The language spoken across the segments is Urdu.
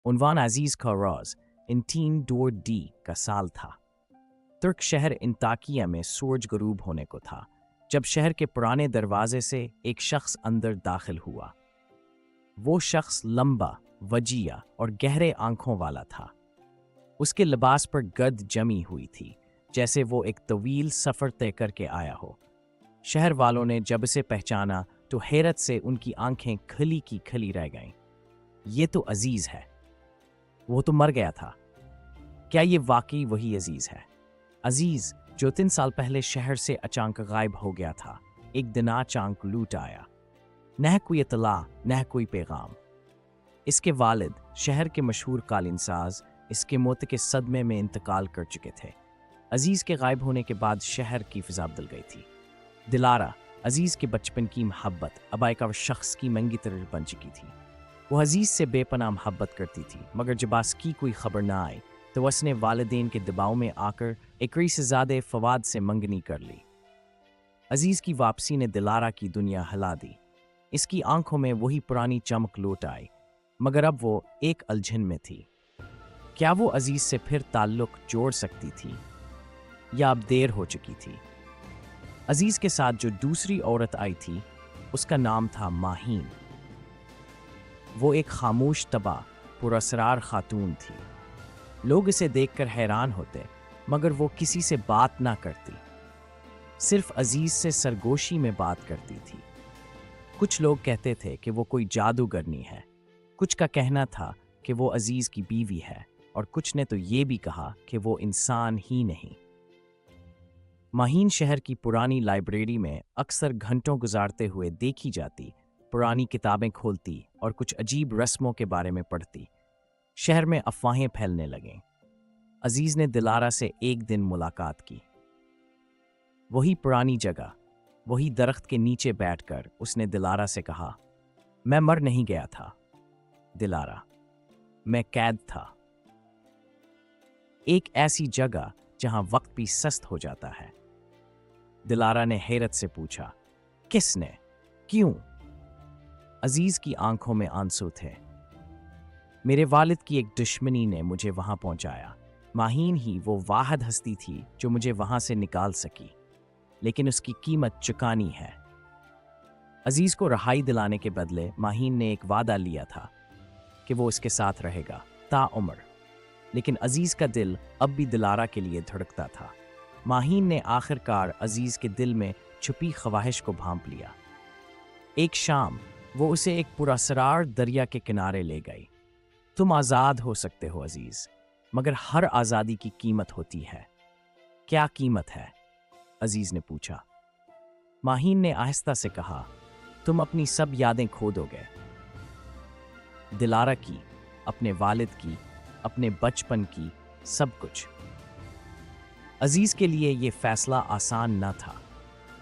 عنوان عزیز کا راز انٹین ڈور ڈی کا سال تھا۔ ترک شہر انطاکیہ میں سورج غروب ہونے کو تھا جب شہر کے پرانے دروازے سے ایک شخص اندر داخل ہوا۔ وہ شخص لمبا، وجیہ اور گہرے آنکھوں والا تھا۔ اس کے لباس پر گرد جمی ہوئی تھی، جیسے وہ ایک طویل سفر طے کر کے آیا ہو۔ شہر والوں نے جب اسے پہچانا تو حیرت سے ان کی آنکھیں کھلی کی کھلی رہ گئیں۔ یہ تو عزیز ہے، وہ تو مر گیا تھا۔ کیا یہ واقعی وہی عزیز ہے؟ عزیز جو 3 سال پہلے شہر سے اچانک غائب ہو گیا تھا، ایک دن اچانک لوٹ آیا۔ نہ کوئی اطلاع، نہ کوئی پیغام۔ اس کے والد شہر کے مشہور قالین ساز اس کے موت کے صدمے میں انتقال کر چکے تھے۔ عزیز کے غائب ہونے کے بعد شہر کی فضا بدل گئی تھی۔ دلارا، عزیز کے بچپن کی محبت، اب ایک اور شخص کی منگی طرح بن چکی تھی۔ وہ عزیز سے بے پناہ محبت کرتی تھی، مگر جب اس کی کوئی خبر نہ آئی تو اس نے والدین کے دباؤ میں آ کر ایکری سے زیادہ فواد سے منگنی کر لی۔ عزیز کی واپسی نے دلارا کی دنیا ہلا دی۔ اس کی آنکھوں میں وہی پرانی چمک لوٹ آئی، مگر اب وہ ایک الجھن میں تھی۔ کیا وہ عزیز سے پھر تعلق جوڑ سکتی تھی یا اب دیر ہو چکی تھی؟ عزیز کے ساتھ جو دوسری عورت آئی تھی، اس کا نام تھا ماہین۔ وہ ایک خاموش طبع، پراسرار خاتون تھی۔ لوگ اسے دیکھ کر حیران ہوتے، مگر وہ کسی سے بات نہ کرتی، صرف عزیز سے سرگوشی میں بات کرتی تھی۔ کچھ لوگ کہتے تھے کہ وہ کوئی جادوگرنی ہے، کچھ کا کہنا تھا کہ وہ عزیز کی بیوی ہے، اور کچھ نے تو یہ بھی کہا کہ وہ انسان ہی نہیں۔ ماہین شہر کی پرانی لائبریری میں اکثر گھنٹوں گزارتے ہوئے دیکھی جاتی، پرانی کتابیں کھولتی اور کچھ عجیب رسموں کے بارے میں پڑھتی۔ شہر میں افواہیں پھیلنے لگیں۔ عزیز نے دلارا سے ایک دن ملاقات کی۔ وہی پرانی جگہ، وہی درخت کے نیچے بیٹھ کر اس نے دلارا سے کہا، میں مر نہیں گیا تھا دلارا، میں قید تھا۔ ایک ایسی جگہ جہاں وقت بھی سست ہو جاتا ہے۔ دلارا نے حیرت سے پوچھا، کس نے؟ کیوں؟ عزیز کی آنکھوں میں آنسو تھے۔ میرے والد کی ایک دشمنی نے مجھے وہاں پہنچایا۔ ماہین ہی وہ واحد ہستی تھی جو مجھے وہاں سے نکال سکی، لیکن اس کی قیمت چکانی ہے۔ عزیز کو رہائی دلانے کے بدلے ماہین نے ایک وعدہ لیا تھا کہ وہ اس کے ساتھ رہے گا تا عمر، لیکن عزیز کا دل اب بھی دلارا کے لیے دھڑکتا تھا۔ ماہین نے آخر کار عزیز کے دل میں چھپی خواہش کو بھانپ لیا۔ ایک شام وہ اسے ایک پراسرار دریا کے کنارے لے گئی۔ تم آزاد ہو سکتے ہو عزیز، مگر ہر آزادی کی قیمت ہوتی ہے۔ کیا قیمت ہے؟ عزیز نے پوچھا۔ ماہین نے آہستہ سے کہا، تم اپنی سب یادیں کھو دو گے، دلارا کی، اپنے والد کی، اپنے بچپن کی، سب کچھ۔ عزیز کے لیے یہ فیصلہ آسان نہ تھا،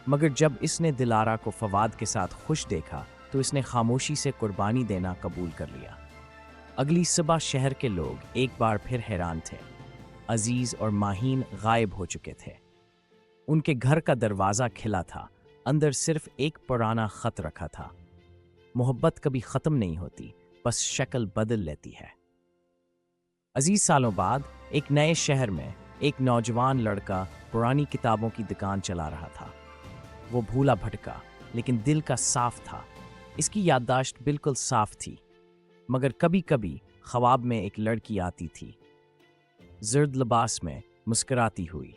مگر جب اس نے دلارا کو فواد کے ساتھ خوش دیکھا تو اس نے خاموشی سے قربانی دینا قبول کر لیا۔ اگلی صبح شہر کے لوگ ایک بار پھر حیران تھے۔ عزیز اور ماہین غائب ہو چکے تھے۔ ان کے گھر کا دروازہ کھلا تھا، اندر صرف ایک پرانا خط رکھا تھا۔ محبت کبھی ختم نہیں ہوتی، بس شکل بدل لیتی ہے۔ عزیز سالوں بعد ایک نئے شہر میں ایک نوجوان لڑکا پرانی کتابوں کی دکان چلا رہا تھا۔ وہ بھولا بھٹکا لیکن دل کا صاف تھا۔ اس کی یادداشت بالکل صاف تھی، مگر کبھی کبھی خواب میں ایک لڑکی آتی تھی، زرد لباس میں، مسکراتی ہوئی۔